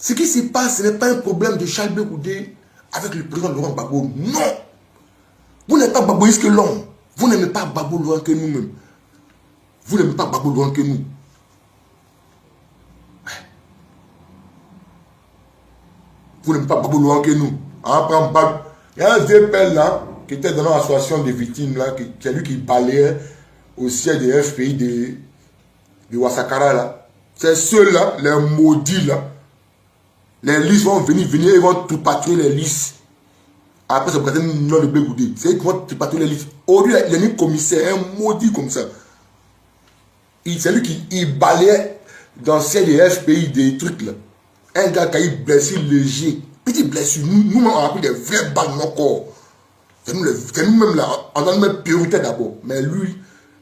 Ce qui se passe, ce n'est pas un problème de Charles Blé Goudé avec le président Laurent Gbagbo. Non. Vous n'êtes pas baboïste que l'homme. Vous n'aimez pas Gbagbo loin que nous-mêmes. Vous n'aimez pas Gbagbo loin que nous. Vous n'aimez pas Gbagbo loin que nous. Il y a un vieux père là, qui était dans l'association des victimes là, c'est lui qui balayait au siège des FPI de Ouassakara là. C'est ceux-là, les maudits là. Les listes vont venir, ils vont tout patrouiller les listes. Après, c'est présenter une nom de Blé Goudé. C'est eux qui vont tout patrouiller les listes. Aujourd'hui, il y a un commissaire, un maudit comme ça. C'est lui qui balayait dans le siège des FPI des trucs là. Un gars qui a eu blessure léger. Petite blessure. Nous-mêmes, on a pris des vraies balles dans nos corps. C'est nous-mêmes là. On a même priorité d'abord. Mais lui,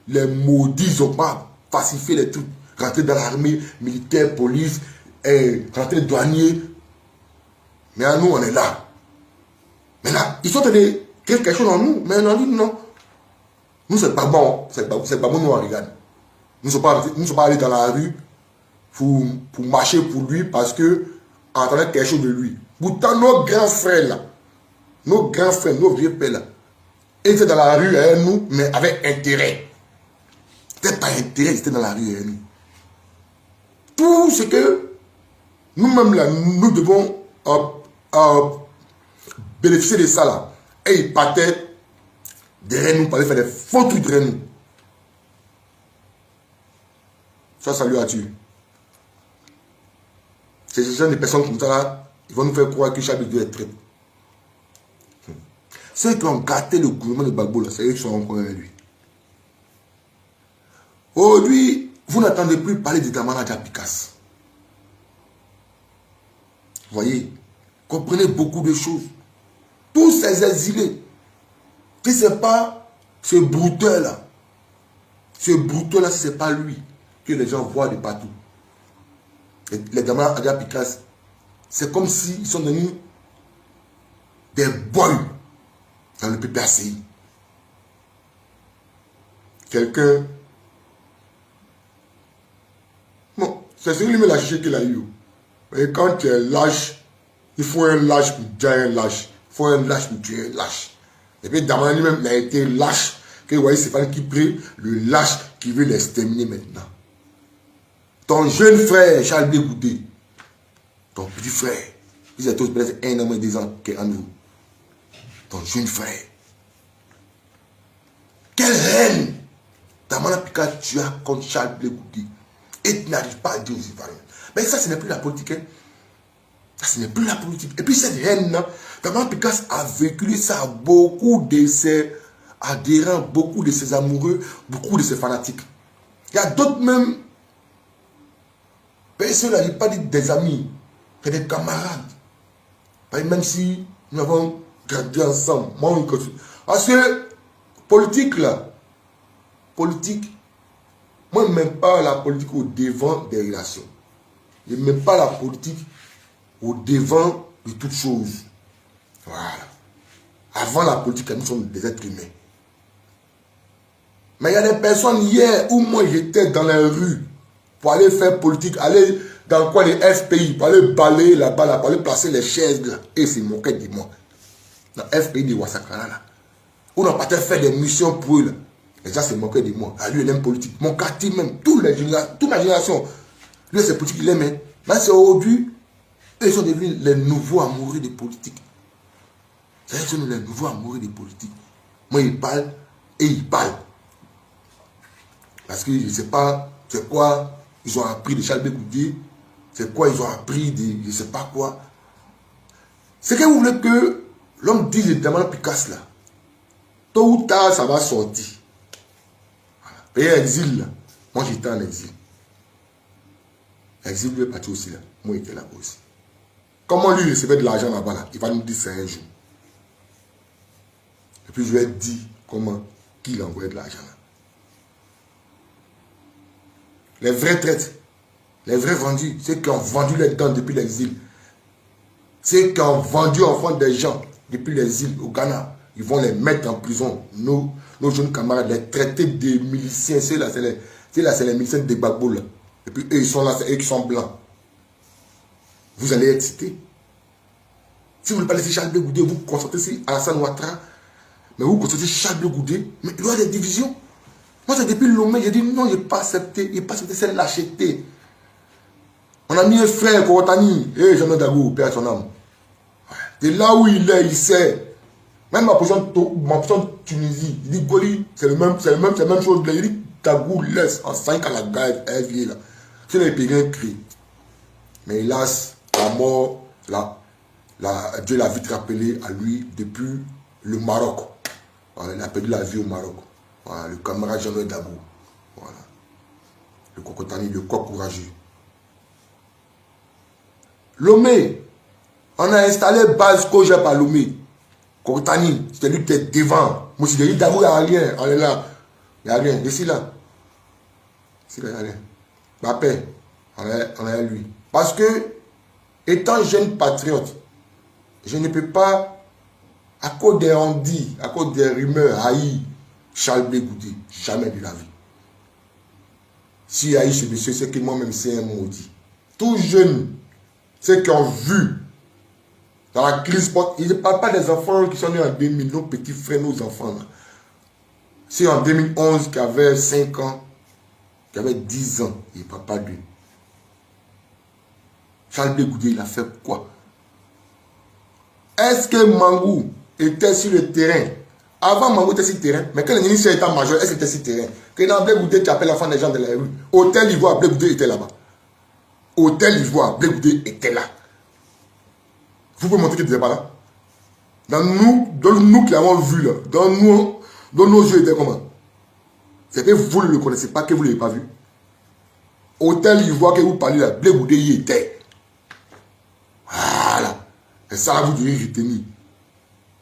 les maudits, ils n'ont pas falsifié les trucs. Rentrer dans l'armée, militaire, police, rentrer douanier. Mais à nous, on est là. Mais là, ils sont en train de créer quelque chose en nous. Mais on a dit non. Nous, c'est pas bon. C'est pas bon, nous, on regarde. Nous ne sommes pas allés dans la rue pour marcher pour lui parce que on attendait quelque chose de lui. Pourtant, nos grands frères là, nos grands frères, nos vieux pères là, ils étaient dans la rue avec nous, mais avec intérêt. C'était pas intérêt, ils étaient dans la rue avec nous. Tout ce que nous-mêmes là, nous devons bénéficier de ça là. Et ils partaient derrière nous pour aller faire des faux trucs derrière nous. Ça lui a tué. C'est ce genre de personnes comme ça là, ils vont nous faire croire que chaque doit être traité. Ceux qui ont gâté le gouvernement de Gbagbo là, c'est eux qui sont encore avec lui. Aujourd'hui, vous n'entendez plus parler de Damana Diapikas. Vous voyez, comprenez beaucoup de choses. Tous ces exilés, que ce n'est pas ce brouteur là, ce n'est pas lui que les gens voient de partout. Les Damana Diapikas, c'est comme s'ils sont devenus des boys dans le PPACI. Quelqu'un. Bon, c'est celui qui met la chiche qu'il a eu. Et quand tu es lâche, il faut un lâche pour tuer un lâche. Il faut un lâche pour tuer un lâche. Et puis Damana lui-même, il a été lâche. Que vous voyez, c'est pas qui prie le lâche qui veut l'exterminer maintenant. Ton jeune frère, Charles Blé Goudé, ton petit frère, ils sont tous peut-être 1 an et 2 ans qu'en vous. Ton jeune frère. Quelle haine Damana Pika tu as contre Charles Blé Goudé. Et tu n'arrives pas à dire aux Ivoiriens. Mais ça, ce n'est plus la politique. Hein? Ça, ce n'est plus la politique. Et puis cette haine-là, Damana Pikas a véhiculé ça à beaucoup de ses adhérents, beaucoup de ses amoureux, beaucoup de ses fanatiques. Il y a d'autres même. Personne n'a pas dit des amis, c'est des camarades. Même si nous avons grandi ensemble. Moi, parce que politique là, politique, moi je ne mets pas la politique au devant des relations. Je ne mets pas la politique au devant de toutes choses. Voilà. Avant la politique, nous sommes des êtres humains. Mais il y a des personnes hier où moi j'étais dans les rues pour aller faire politique, aller dans quoi les FPI, pour aller balayer là-bas, là, pour aller placer les chaises là. Et c'est moqué de moi. Dans FPI de Ouassakara là. Où on partait faire des missions pour eux là. Les gens se moquaient de moi. Ah, lui, il aime politique. Mon quartier même, toute ma génération. Lui, c'est politique, il aime. Mais c'est aujourd'hui, ils sont devenus les nouveaux amoureux de politique. C'est eux qui sont les nouveaux amoureux de politique. Moi, ils parlent et ils parlent. Parce que je ne sais pas c'est quoi ils ont appris de Charles Blé Goudé, c'est quoi ils ont appris de je ne sais pas quoi. C'est que vous voulez que l'homme dise de Damana Pikas là. Tôt ou tard, ça va sortir. Voilà. Et exil là. Moi, j'étais en exil. L'exil lui est parti aussi là. Moi, j'étais là-bas aussi. Comment lui recevait de l'argent là-bas là? Il va nous dire c'est un jour. Et puis je lui ai dit comment qu'il envoyait de l'argent là. Les vrais traites, les vrais vendus, ceux qui ont vendu les dents depuis l'exil, ceux qui ont vendu en front des gens depuis l'exil au Ghana, ils vont les mettre en prison. Nos jeunes camarades, les traités des miliciens, c'est les miliciens de Gbagbo là. Et puis eux, ils sont là, c'est eux qui sont blancs. vous allez être cité. Si vous ne voulez pas laisser Charles Blé Goudé, vous concentrez sur Alassane Ouattara, mais vous concentrez sur Charles Blé Goudé, mais il y a des divisions. Moi, c'est depuis Lomé, j'ai dit non, je n'ai pas accepté. Il n'a pas accepté cette lâcheté. On a mis un frère, Korotani, et Jean-Noël Dagou, père son âme. Et là où il est, il sait. Même ma position de Tunisie, il dit Goli, c'est la même chose. Il dit Dagou laisse en 5 à la gare, elle vient là. C'est les Péguins crient. Mais hélas, la mort, Dieu l'a vite rappelé à lui depuis le Maroc. Voilà, il a perdu la vie au Maroc. Voilà, le camarade Jean-Noël Dagou. Voilà. Le Kokotani, le coq courageux. Lomé, on a installé base Kojap à Lomé. Kokotani, c'est lui qui est devant. Moi, je dis Dagou, il n'y a rien. On est là. Il n'y a rien. Ici, là. Ici, là, il n'y a rien. Ma paix, on est lui. Parce que, étant jeune patriote, je ne peux pas, à cause des ondits, à cause des rumeurs, haïr Charles Blé Goudé. Jamais de la vie. Si haïr ce monsieur, c'est que moi-même, c'est un maudit. Tout jeune, ceux qui ont vu dans la crise, ils ne parlent pas des enfants qui sont nés en 2000, nos petits frères, nos enfants. C'est en 2011 qui avait 5 ans, qui avait 10 ans, il ne parle pas de lui. Charles Blé Goudé, il a fait quoi? Est-ce que Mangou était sur le terrain? Avant, Mangou était sur le terrain, mais quand le ministre était majeur, est-ce qu'il était sur le terrain? Que dans Blé Goudé, tu appelles l'enfant des gens de la rue. Hôtel Ivoire, Blé Goudé était là-bas. Hôtel Ivoire, Blé Goudé était là. Vous pouvez montrer qu'il n'était pas là? Dans nous qui l'avons vu là, dans nos yeux, il était comment? C'est que vous ne le connaissez pas, que vous ne l'avez pas vu. Hôtel Ivoire que vous parlez là, Blé Goudé y était. Voilà. Et ça, vous devez retenir.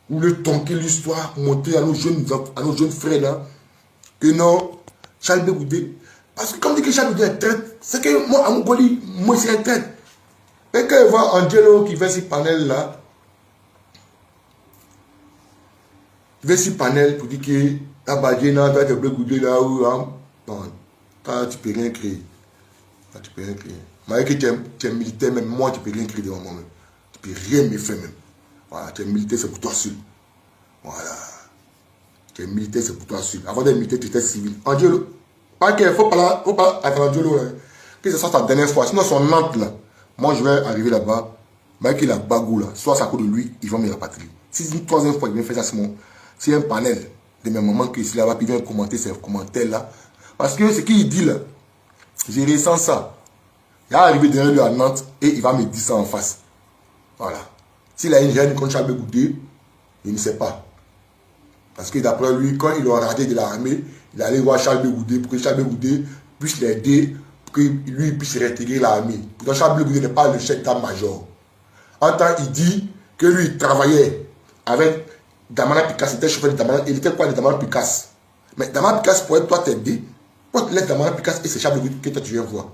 Vous voulez tonquer l'histoire, montrer à nos jeunes frères là, que non, Charles Blé Goudé. Parce que comme dit que Charles Blé Goudé est traite, c'est que moi, à Mongoli, moi, c'est un traite. Et quand je vois Angelo qui fait ce panel là, il fait ce panel pour dire que Abadjena, tu as Blé Goudé là, où, bon, tu peux rien créer. Tu peux rien créer. Mais que tu es militaire, même moi, tu peux rien créer devant moi-même. Tu peux rien me faire même. Voilà, tu es militaire, c'est pour toi seul. Voilà. Tu es militaire, c'est pour toi seul. Avant d'être militaire, tu étais civil. Angelo, pas qu'il faut pas avec Angelo, hein, que ce soit ta dernière fois. Sinon, son Nantes là, moi je vais arriver là-bas, mais qu'il a bagou là, soit à cause de lui, ils vont me rapatrier. Si c'est une troisième fois, il vient faire ça, c'est un panel de mes mamans qui ici là-bas, puis il vient commenter ces commentaires là. Parce que ce qu'il dit là, je ressens ça. Il va arriver derrière lui à Nantes et il va me dire ça en face. Voilà. S'il a une gêne contre Charles Blé Goudé, il ne sait pas. Parce que d'après lui, quand il aura raté de l'armée, il allait voir Charles Blé Goudé pour que Charles Blé Goudé puisse l'aider, pour que lui puisse réintégrer l'armée. Pourtant, Charles Blé Goudé n'est pas le chef d'état-major. En temps, il dit que lui, il travaillait avec Damana Picasse, il était chauffeur de Damana, il était quoi de Damana Picasse? Mais Damana Picasse pourrait toi t'aider. Pourquoi tu laisses Damana Picasse et c'est Charles Blé Goudé que toi tu viens voir?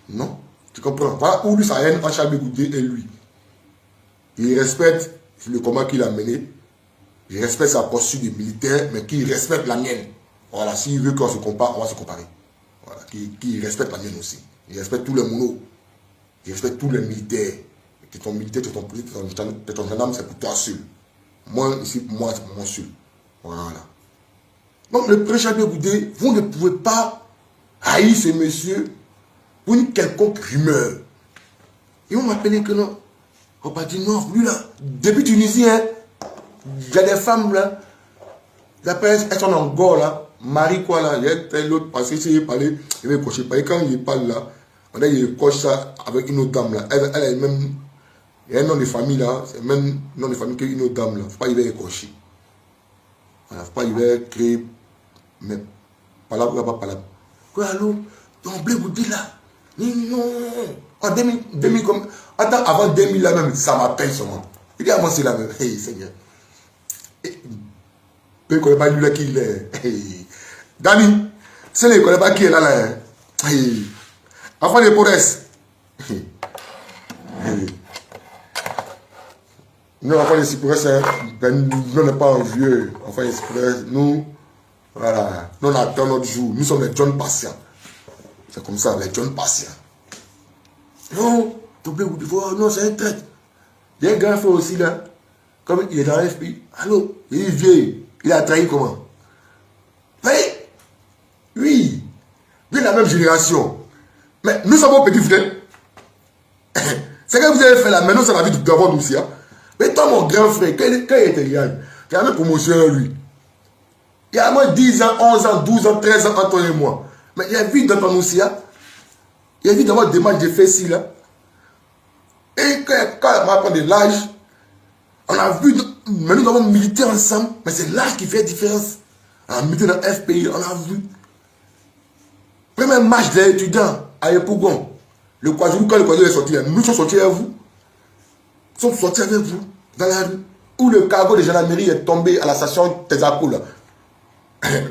Non? Tu comprends? Voilà où lui, ça haine entre Charles Blé Goudé et lui. Il respecte le combat qu'il a mené. Il respecte sa posture de militaire, mais qui respecte la mienne. Voilà, s'il veut qu'on se compare, on va se comparer. Voilà, qui respecte la mienne aussi. Il respecte tous les monos. Il respecte tous les militaires. Tu es ton militaire, tu es ton policier, tu es ton gendarme, c'est pour toi seul. Moi, ici, moi, c'est pour moi seul. Voilà. Donc, le président Blé Goudé, vous ne pouvez pas haïr ce monsieur pour une quelconque rumeur. Ils vont m'appeler que non. On va dire non, lui là, depuis Tunisie, hein, il y a des femmes là, elles sont en gore là, Marie quoi là, il y a l'autre parce que s'il est parlé, il va cocher. Parce que quand il parle là, on a il coche ça avec une autre dame là. Elle est même, il y a un nom de famille là, c'est même nom de famille qu'une autre dame là. Faut pas y aller cocher. Voilà, faut pas y aller créer, mais palabre ou pas palabre. Quoi allô, ton Blé Goudé là, non. En 2000 comme, attends, avant 2000 là même, ça m'appelle seulement. Il dit avant c'est là même, hey Seigneur. Il ne connaît pas lui là qui il est. Hey. Dani, c'est lui ne connaît pas qui est là là. Hey. Avant les Porès. Hey. Hey. Nous, enfants des Cyprès, nous n'est pas un vieux. Enfants des Cyprès, nous, voilà, nous on attend notre jour. Nous sommes les jeunes patients. C'est comme ça, les jeunes patients. Non, Oh, non, c'est un traître. Il y a un grand frère aussi là. Comme il est dans l'FPI. Allô, il est vieux. Il a trahi comment? Oui. Oui. Oui, la même génération. Mais nous sommes petits frères. C'est que vous avez fait là, maintenant c'est la vie du Gabon aussi. Hein. Mais toi, mon grand frère, quand il était young, il y a même promotion lui. Il y a moins 10 ans, 11 ans, 12 ans, 13 ans entre toi et moi. Mais il y a vu dans ton aussi. Il y a vu dans votre demande, j'ai fait ci là. Et quand on m'a pris de l'âge, on a vu, mais nous avons milité ensemble, mais c'est l'âge qui fait la différence. On a milité dans le FPI, on a vu. Premier match des étudiants à Epougon. Le Kwazulu, quand le Kwazulu est sorti, nous sommes sortis avec vous. Nous sommes sortis avec vous, dans la rue. Où le cargo de gendarmerie est tombé à la station Tezaco là.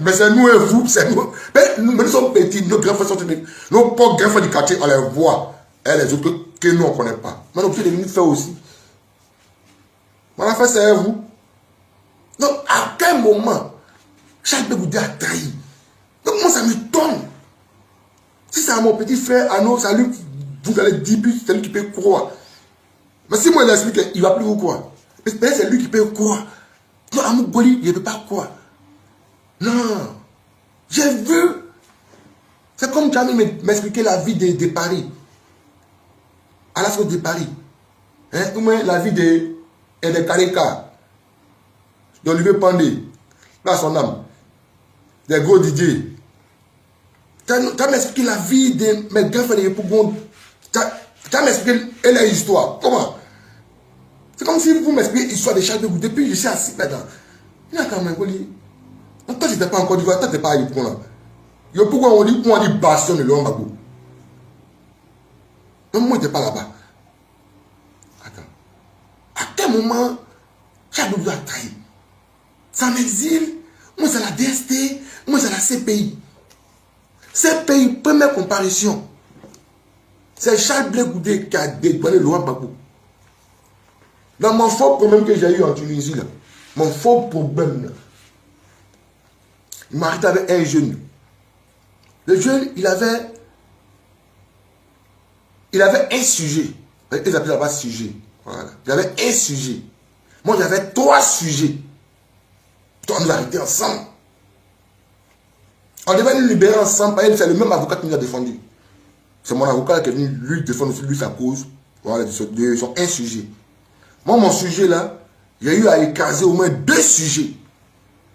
Mais c'est nous et vous, c'est nous. Mais nous sommes petits, nos grands frères sont venus. Nos pauvres grands frères du quartier, on les voit. Et les autres que nous, on ne connaît pas. Mais on est obligé de venir faire aussi. On a fait ça avec vous. Donc, à quel moment, chaque Bégoudé a trahi? Donc, moi, ça me tombe. Si c'est à mon petit frère, à nous, c'est lui, vous allez dire, c'est lui qui peut croire. Mais si moi, il explique, il ne va plus vous croire. Mais c'est lui qui peut croire. Non, à mon Boli, il ne peut pas croire. Non. J'ai vu. C'est comme Jamie m'expliquait la vie de Paris. À la sortie de Paris. Hein? Ou même la vie de Kareka. d'Olivier Pandé. Là, son âme. Des gros DJ. Tu as m'expliqué la vie de mes grands frères de Yopougon. Tu as m'expliqué leur histoire. Comment? C'est comme si vous m'expliquez l'histoire de Charles de Goutte. Depuis, je suis assis là-dedans. Il y a quand même un dit. Toi, tu n'étais pas en Côte d'Ivoire, toi, tu n'étais pas à Yopougon là. Yopougon, on dit Bastion de Léon Gbagbo. Donc, moi, je n'étais pas là-bas. Attends. À quel moment Charles de Goutte a trahi? C'est en exil. Moi, c'est la DST. Moi, c'est la CPI. CPI, première comparution. C'est Charles Blé Goudé qui a dédouané Laurent Gbagbo. Dans mon faux problème que j'ai eu en Tunisie, là, mon faux problème, là, il m'a arrêté avec un jeune. Le jeune, il avait un sujet. Ils appellent là-bas sujet. Voilà. Il avait un sujet. Moi, j'avais 3 sujets. On nous a arrêtés ensemble. On devait nous libérer ensemble. C'est le même avocat qui nous a défendu. C'est mon avocat qui est venu lui défendre aussi, lui, sa cause. Voilà, de son un sujet. Moi, mon sujet là, j'ai eu à écraser au moins 2 sujets.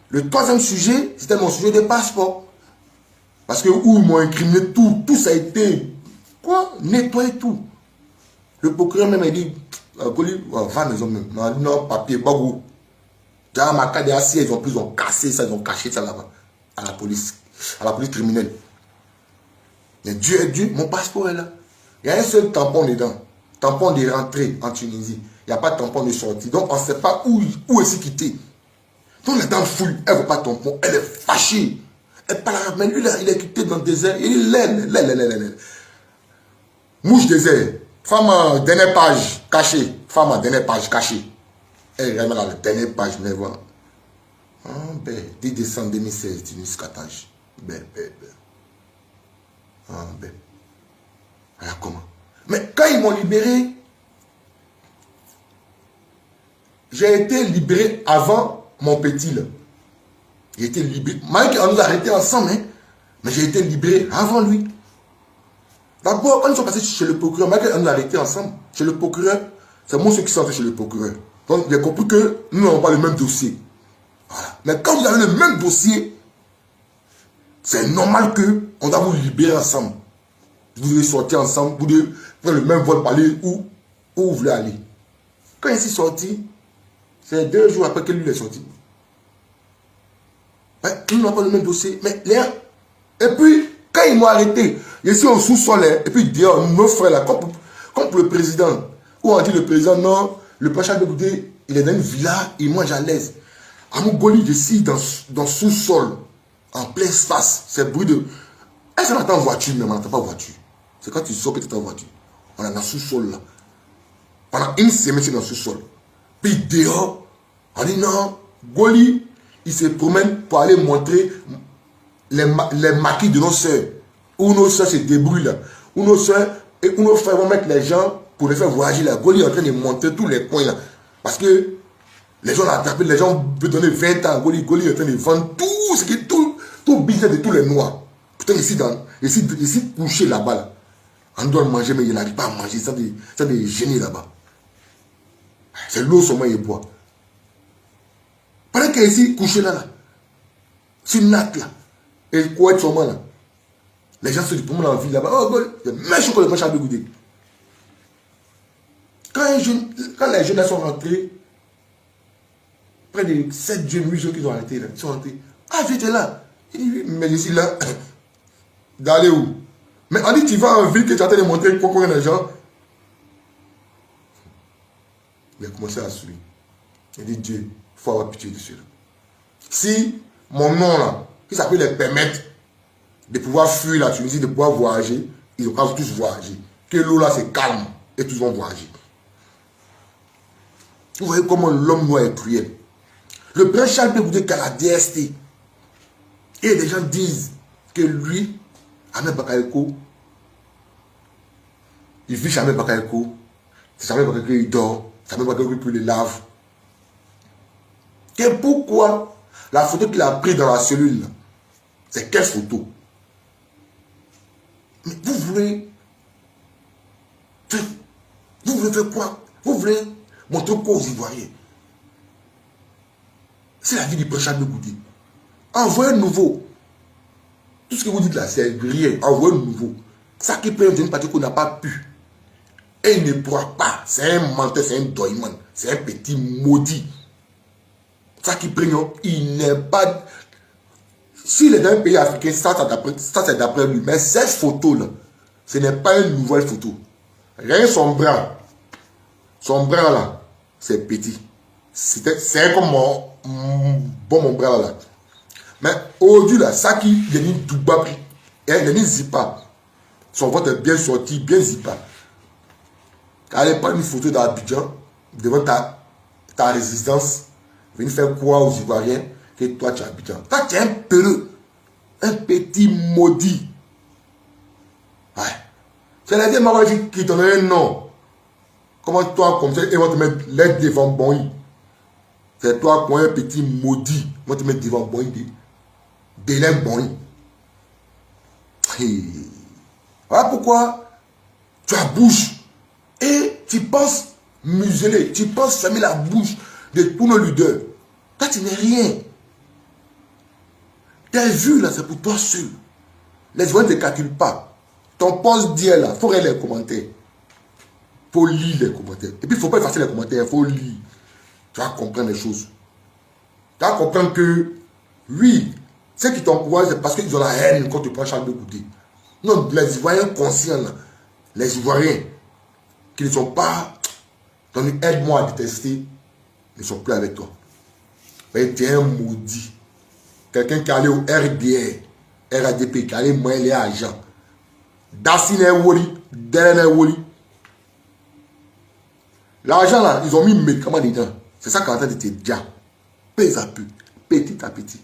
Le 3e sujet, c'était mon sujet de passeport. Parce que où ils m'ont incriminé tout ça a été, quoi, nettoyer tout. Le procureur même a dit, va maison même, non, papier, bagou. Dans ma carte d'assis, ils ont cassé ça, ils ont caché ça là-bas, à la police criminelle. Mais Dieu est Dieu, mon passeport est là. Il y a un seul tampon dedans, tampon de rentrée en Tunisie. Il n'y a pas de tampon de sortie. Donc on ne sait pas où est-ce quitté. Donc la dame fouille, elle ne veut pas de tampon, elle est fâchée. Elle parle, mais lui là, il est quitté dans le désert, il est l'aile. Mouche désert, femme dernière page cachée, femme dernière page cachée. Elle remet la dernière page, mais voilà. Ah, ben, 10 décembre 2016, Tunis Qatage. Ben. Ah, ben. Alors comment? Mais quand ils m'ont libéré, j'ai été libéré avant mon petit là. J'ai été libéré. Malgré qu'on nous a arrêtés ensemble, hein, mais j'ai été libéré avant lui. D'abord, quand ils sont passés chez le procureur, malgré qu'on nous a arrêtés ensemble, chez le procureur, c'est moi ceux qui sont entrés chez le procureur. Donc, j'ai compris que nous n'avons pas le même dossier. Voilà. Mais quand vous avez le même dossier, c'est normal qu'on doit vous libérer ensemble. Vous devez sortir ensemble, vous devez prendre le même vol pour aller où vous voulez aller. Quand il est sorti, c'est 2 jours après que lui est sorti. Nous n'avons pas le même dossier. Mais et puis, quand ils m'ont arrêté, je suis au sous-sol, et puis dehors, nos frères là, comme pour le président, où on dit le président, non, le Pacha de Goudé, il est dans une villa, il mange à l'aise. À Mougoli, je suis dans sous-sol, en plein espace, c'est bruit de. Est-ce qu'on attend en voiture, mais on n'attend pas en voiture. C'est quand tu sors que tu es en voiture. On est dans sous-sol là. Pendant une semaine, c'est dans sous-sol. Puis dehors, on dit non, Goli, il se promène pour aller montrer les maquis de nos soeurs. Où nos soeurs se débrouillent là. Où nos soeurs et où nos frères vont mettre les gens pour les faire voyager là. Goli est en train de monter tous les coins là. Parce que les gens l'ont attrapé, les gens veulent donner 20 ans. Goli est en train de vendre tout ce qui est tout business de tous les noirs. Putain, ici couché là-bas là. On doit manger, mais il n'arrive pas à manger, ça des génies là-bas. C'est l'eau seulement il boit. Pendant qu'il est ici couché là, sur une natte là, et quoi être seulement là. Les gens se disent pour moi dans la ville là-bas, oh God, il y a même chose que les gens ont goûté. Quand les jeunes sont rentrés, près de 7 jeunes, 8 jeunes qui ont arrêté là, ils sont rentrés. Ah, j'étais là. Il dit, oui, mais je suis là. D'aller où? Mais on dit, tu vas en ville que tu es en train de montrer quoi les gens. Il a commencé à sourire. Il dit, Dieu, il faut avoir pitié de ceux-là. Si mon nom là, qui s'appelle les permettre de pouvoir fuir la Tunisie, de pouvoir voyager, ils vont tous voyager. Que l'eau là c'est calme et tous vont voyager. Vous voyez comment l'homme noir est cruel. Le prince Charles peut goûter qu'à la DST. Et des gens disent que lui, Ahmed Bakayoko, il vit chez Ahmed Bakayoko. C'est Ahmed Bakayoko qui dort. C'est Ahmed Bakayoko qui le lave. Et pourquoi la photo qu'il a prise dans la cellule, c'est quelle photo? Mais vous voulez faire quoi? Vous voulez montrer quoi aux Ivoiriens? C'est la vie du prince Charles Goudé. Envoyez un nouveau. Tout ce que vous dites là, c'est rien. Envoyez un nouveau. Ça qui peut une partie qu'on n'a pas pu. Et il ne pourra pas. C'est un menteur, c'est un doyman. C'est un petit maudit. Ça qui prend, il n'est pas. S'il est dans un pays africain, ça c'est d'après lui. Mais cette photo-là, ce n'est pas une nouvelle photo. Rien son bras. Son bras là, c'est petit. C'est comme mon bras là. Mais aujourd'hui là, ça qui est une douba, il est une zipa. Son ventre est bien sorti, bien zipa. Allez prendre une photo d'Abidjan devant ta résidence. Venir faire quoi aux Ivoiriens que toi tu es Abidjan. Toi tu es un peureux, un petit maudit. Ouais. C'est la vie qui te donne un nom. Comment toi, comme ça, ils vont te mettre l'aide devant Bonny. C'est toi, pour un petit maudit, ils vont te mettre devant Bonny. Bélin Bonny. Voilà pourquoi tu as bouche. Et tu penses museler, tu penses fermer la bouche de tous nos leaders. Toi, tu n'es rien. Tes vues là, c'est pour toi seul. Les gens ne te calculent pas. Ton poste dit là, il faut lire les commentaires. Il faut lire les commentaires. Et puis, il ne faut pas effacer les commentaires, il faut lire. Tu vas comprendre les choses. Tu vas comprendre que, oui, ceux qui t'encouragent, c'est parce qu'ils ont la haine quand tu prends Charles Goudé. Non, les Ivoiriens conscients, là, les Ivoiriens qui ne sont pas, donc aide-moi à détester, ne sont plus avec toi. Mais tu es un maudit. Quelqu'un qui est allé au RDR, RADP, qui est allé moyen les agents. Dassine est woli, Delen est woli. L'argent là, ils ont mis médicaments dedans. C'est ça qu'on est en train de te dire. Peu à peu, petit à petit.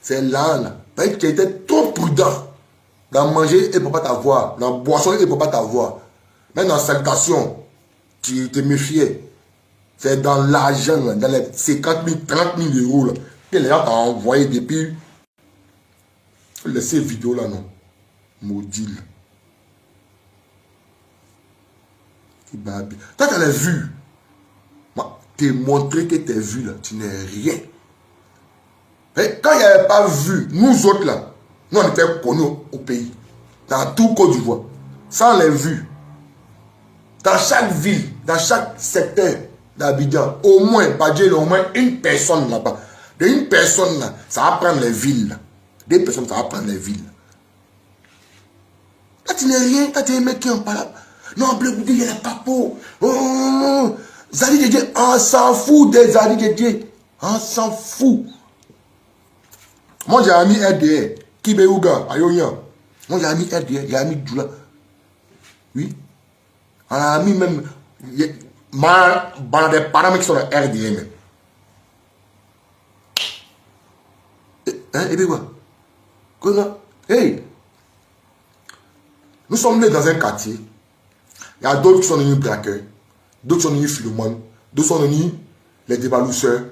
C'est là. Parce que tu étais trop prudent. Dans manger, il ne peut pas t'avoir. Dans boisson, il ne peut pas t'avoir. Même dans salutation, tu te méfiais. C'est dans l'argent, dans les 50 000, 30 000 euros là, que les gens t'ont envoyé depuis. Laissez vidéo là, non. Maudit. Toi, tu as les vues. T'es montré que tes vues là, tu n'es rien. Et quand il n'y avait pas vu, nous autres là, nous on était connus au pays. Dans tout Côte d'Ivoire. Sans les vues. Dans chaque ville, dans chaque secteur d'Abidjan, au moins, pas dire au moins une personne là-bas. De une personne là, ça va prendre les villes. Là. Des personnes, ça va prendre les villes. Là, tu n'es rien, là, tu es un mec qui en parle. Non, bleu, il y a pas pour. Oh, Zali Djedje, on s'en fout des Zali Djedje. On s'en fout. Moi, j'ai ami RDR, Kibéouga, Ayoyan. Moi, j'ai ami RDR, j'ai ami Djoula. Oui. On a mis même. Des parents qui sont dans RDR même. Hein, et puis quoi? Quoi? Hey! Nous sommes nés dans un quartier. Il y a d'autres qui sont devenus braqueurs, d'autres sont devenus philomones, d'autres sont devenus les débalousseurs,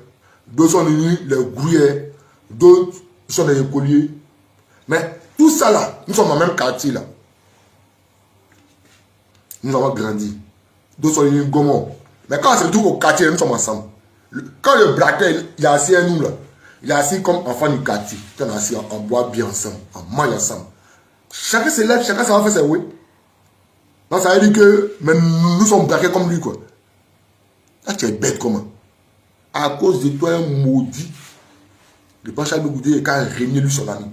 d'autres sont devenus les grouillers, d'autres sont des écoliers. Mais tout ça là, nous sommes dans le même quartier là. Nous avons grandi. D'autres sont devenus gommons. Mais quand c'est tout au quartier, nous sommes ensemble. Quand le braqueur, il est assis à nous là, il est assis comme enfant du quartier. On est assis, on boit bien ensemble, on mange ensemble. Chacun se lève, chacun s'en va faire ses oui. Donc ça veut dire que mais nous sommes braqués comme lui quoi. Là tu es bête comment? À cause de toi un maudit. Le Pancha de Goudé quand régné lui son ami.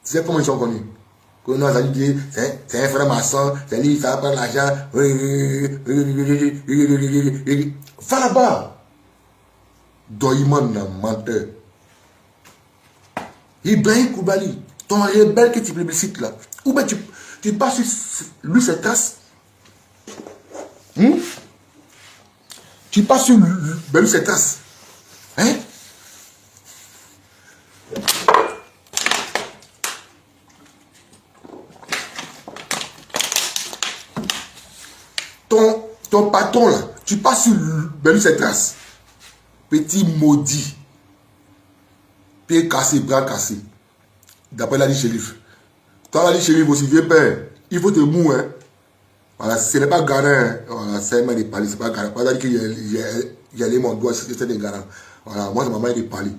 Tu sais comment ils sont connus? Quand nous avons dit c'est un frère maçon, c'est lui, ça va prendre l'argent. Va là-bas. Doïman, menteur. Ibrahim Koulibaly, ton rebelle que tu plébiscites là. Ou bien tu passes sur lui ses traces. Tu passes sur lui ses traces. Hein? Ton patron là, tu passes sur lui ses traces. Petit maudit. Pied cassé, bras cassé. D'après la shérif. Toi, la shérif aussi, vieux père, il faut te mourir. Hein. Voilà, ce n'est pas garant. Hein. Voilà, c'est un de parler, c'est pas garant. Pas dire qu'il y a les mon doigt, c'est des garants. Voilà, moi, c'est ma manière de parler.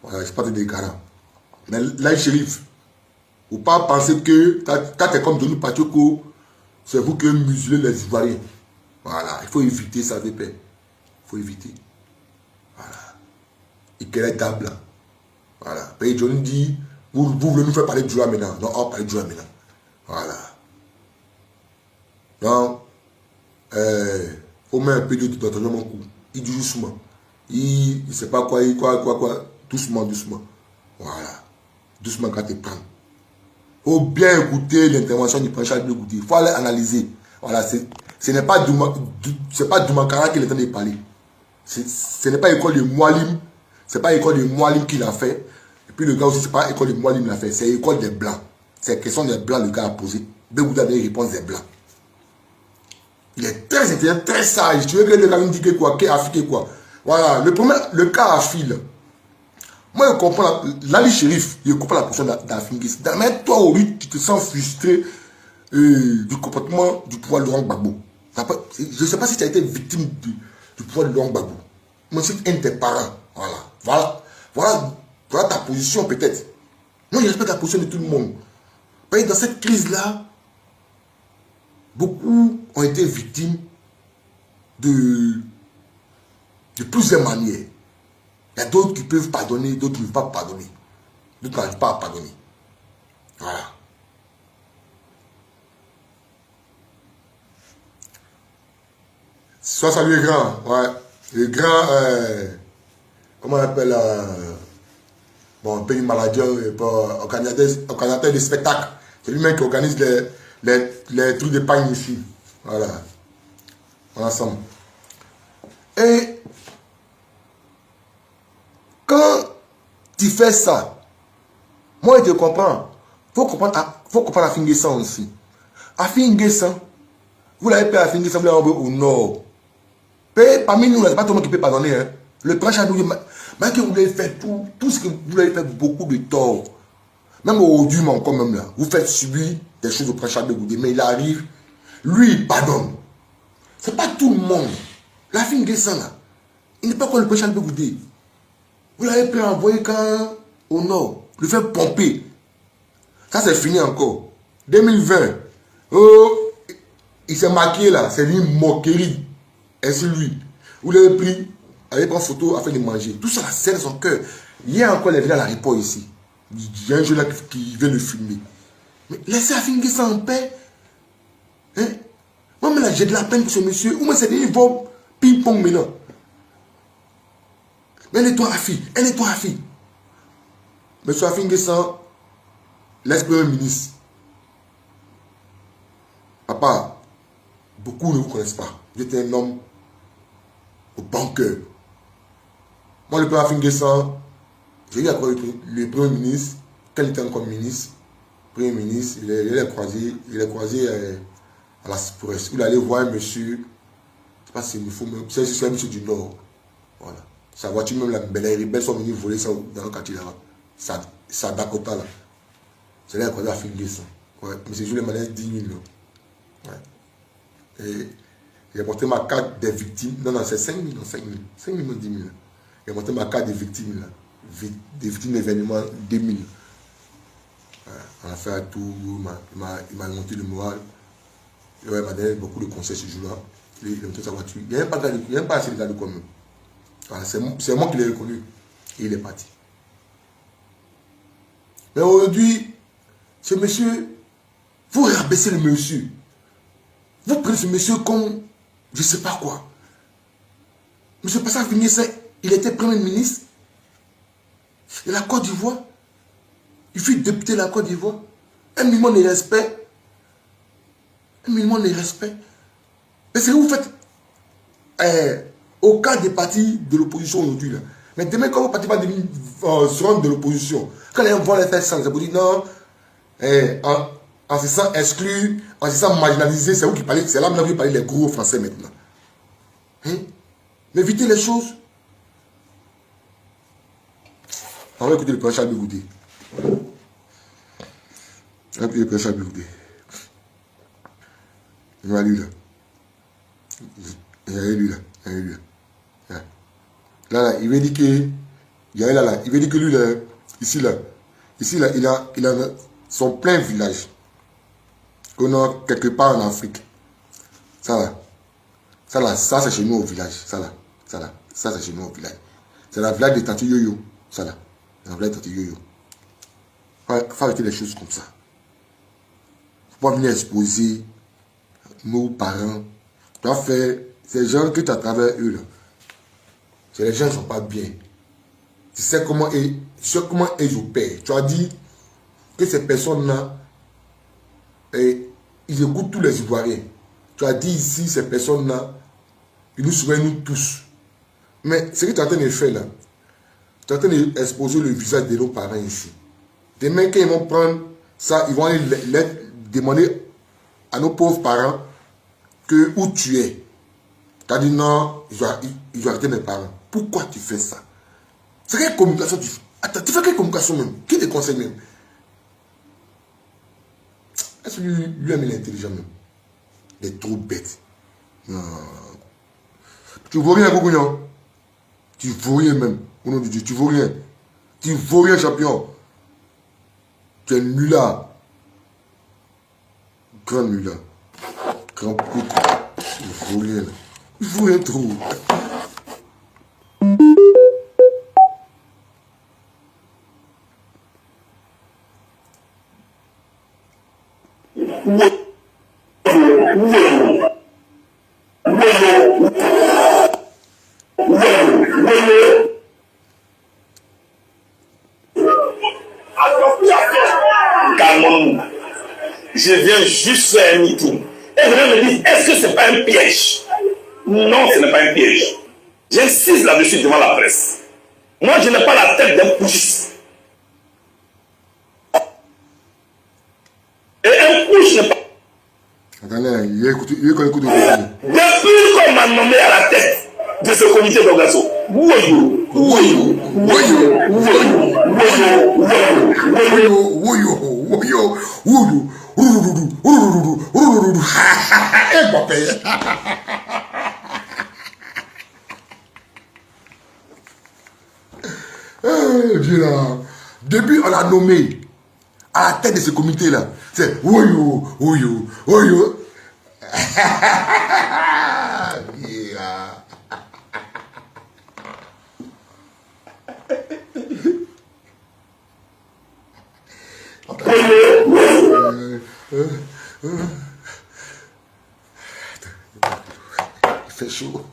Voilà, c'est pas des garants. Mais la shérif, faut pas penser que quand tu es comme Denis Pachoko, c'est vous qui muselez les Ivoiriens. Voilà, il faut éviter ça, vieux père. Il faut éviter. Voilà. Et quelle est table là? Voilà. Puis Johnny dit, vous voulez nous faire parler de Joa maintenant. Non, on va parler de Joa maintenant. Voilà. Donc, faut mettre un peu de temps dans mon cou. Il dit doucement. Il ne sait pas quoi. Doucement, doucement. Voilà. Doucement quand tu prends. Faut bien écouter l'intervention du Pancha de Goudé. Il faut aller analyser. Voilà. Ce n'est pas Doumankara qui est en train de parler. Ce n'est pas l'école de Moualim. Ce n'est pas l'école de Moualim qui l'a fait. Et puis le gars aussi, ce n'est pas l'école de Moualim qui l'a fait. C'est l'école des Blancs. C'est la question des Blancs, le gars a posé. Begouda a des réponses des Blancs. Il est très intelligent, très sage. Tu veux que le gars me dise quoi? Qu'est Afrique quoi? Voilà. Le cas Afil. Moi, je comprends. L'Ali Shérif, je comprends la position d'Afingis. Mais toi, au lui, tu te sens frustré du comportement du pouvoir de Laurent Gbagbo. Je ne sais pas si tu as été victime du pouvoir de Laurent Gbagbo. Moi, c'est un de tes parents. Voilà ta position peut-être. Moi, je respecte la position de tout le monde. Parce que dans cette crise-là, beaucoup ont été victimes de plusieurs manières. Il y a d'autres qui peuvent pardonner, d'autres qui ne peuvent pas pardonner. D'autres n'arrivent pas à pardonner. Voilà. Soit salut les grands. Ouais. Les grands, comment on appelle, bon, pays manager, organisateur de spectacles. C'est lui-même qui organise les trucs de pagne ici. Voilà. On est ensemble. Et quand tu fais ça, moi je te comprends. Faut comprendre Afinguessan aussi. Afinguessan, vous l'avez payé Afinguessan, vous l'avez envoyé au nord. Parmi nous, c'est pas tout le monde qui peut pardonner. Hein. Le prince Chadou, que vous l'avez fait tout ce que vous l'avez fait beaucoup de tort. Même aujourd'hui, quand même là, vous faites subir des choses au prince Chadou Goudé, mais il arrive, lui il pardonne. C'est pas tout le monde. La fille Guessan là, il n'est pas comme le prince Chadou Goudé. Vous l'avez pu envoyer quand au nord, le faire pomper. Ça c'est fini encore. 2020, il s'est maquillé là, c'est une moquerie. Et c'est lui. Vous l'avez pris, allez prendre photo afin de manger. Tout ça, c'est son cœur. Il y a encore les villes à la réponse ici. Il y a un jeune là qui vient le filmer. Mais laissez Afinguessan en paix. Hein? Moi, là, j'ai de la peine pour ce monsieur. Ou moi, c'est des vont ping-pong maintenant. Mais elle est toi, Afi. Elle est toi, Afi. Monsieur Afinguessan, l'ex-premier ministre. Papa, beaucoup ne vous connaissent pas. Vous êtes un homme au bon cœur. Moi, le père Afinguessan, j'ai eu à croire le premier ministre, quand il était encore ministre, premier ministre, il a croisé à la Cypresse. Il allait voir un monsieur, je ne sais pas si c'est un monsieur du Nord. Voilà. Sa voiture, même les rebelles sont venus voler ça dans le quartier là-bas. Ça Dakota là. C'est là qu'on a filmé ça. Ouais. Mais c'est juste les malins 10 000. Ouais. Et j'ai montré ma carte des victimes. Non, non, c'est 5 000, non, 5 000. 5 000, 10 000. J'ai montré ma carte des victimes là. Des victimes d'événements 2000. Ouais. On a fait un tour, il m'a monté le moral. Ouais, il m'a donné beaucoup de conseils ce jour-là. Il a monté sa voiture. Il n'y a même pas assez de garde comme eux. Voilà, c'est moi qui l'ai reconnu. Et il est parti. Mais aujourd'hui, ce monsieur, vous rabaissez le monsieur. Vous prenez ce monsieur comme je ne sais pas quoi. Monsieur Passa Vignessa, il était Premier ministre. Et la Côte d'Ivoire, il fut député de la Côte d'Ivoire. Un minimum de respect. Un minimum de respect. Mais c'est que vous faites au cas des partis de l'opposition aujourd'hui. Là. Mais demain, quand vos partis se rendent de l'opposition, quand les gens vont les faire ça, vous dites non, en se sentant exclu, en se sentant marginalisé, c'est vous qui parlez, c'est là que vous parlez les gros français maintenant. Hein? Mais évitez les choses. On va écouter le prêcheur Bigoudé. On va écouter le prêcheur Bigoudé. Il va lui là. Il y a lui là. Il y a lui là. Là, il veut dire que. Il y a là. Il veut dire que lui là. Ici là, il a son plein village. Qu'on a quelque part en Afrique. Ça c'est chez nous au village. Ça c'est chez nous au village. C'est la village de Tati Yoyo. Ça là. La village de Tati Yoyo. Faut arrêter les choses comme ça. Faut pas venir exposer nos parents. Tu as fait ces gens que tu as à travers eux là. C'est les gens qui ne sont pas bien. Tu sais comment ils opèrent. Tu as dit que ces personnes-là, ils écoutent tous les Ivoiriens. Tu as dit ici, ces personnes-là, ils nous soutiennent nous tous. Mais ce que tu es en train de faire là, tu es en train d'exposer le visage de nos parents ici. Demain, quand ils vont prendre ça, ils vont aller demander à nos pauvres parents que où tu es. Tu as dit non, ils ont arrêté mes parents. Pourquoi tu fais ça? C'est quelle communication tu fais? Attends, tu fais quelle communication même? Qui te conseille même? Est-ce que lui-même il est intelligent même? Il est trop bête. Non. Tu ne vaux rien, Gougouignan. Tu ne vaux rien même. Au nom de Dieu, tu ne vaux rien. Tu ne vaux rien, champion. Tu es nulard. Grand nulard. Grand poutre. Tu ne vaux rien. Tu ne vaux rien trop. Calmons-nous. Je viens juste faire un meeting. Et vous me dites, est-ce que ce n'est pas un piège? Non, ce n'est pas un piège. J'insiste là-dessus devant la presse. Moi, je n'ai pas la tête d'un putschiste. Et un putsch n'est pas... Attendez, il écoute. Depuis qu'on m'a nommé à la tête de ce comité d'organisation, depuis on l'a nommé à la tête de ce comité là, c'est il fait chaud.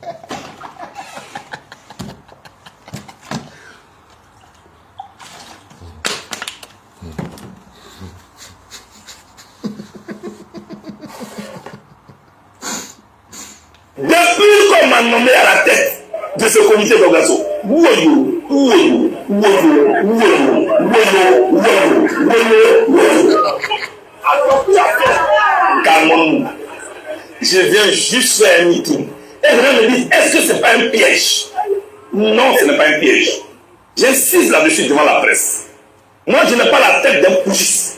Depuis qu'on m'a nommé à la tête de ce comité d'organisation, calmons-nous. Je viens juste faire un meeting. Et les gens me disent, est-ce que ce n'est pas un piège? Non, ce n'est pas un piège. J'insiste là-dessus devant la presse. Moi, je n'ai pas la tête d'un pugiste.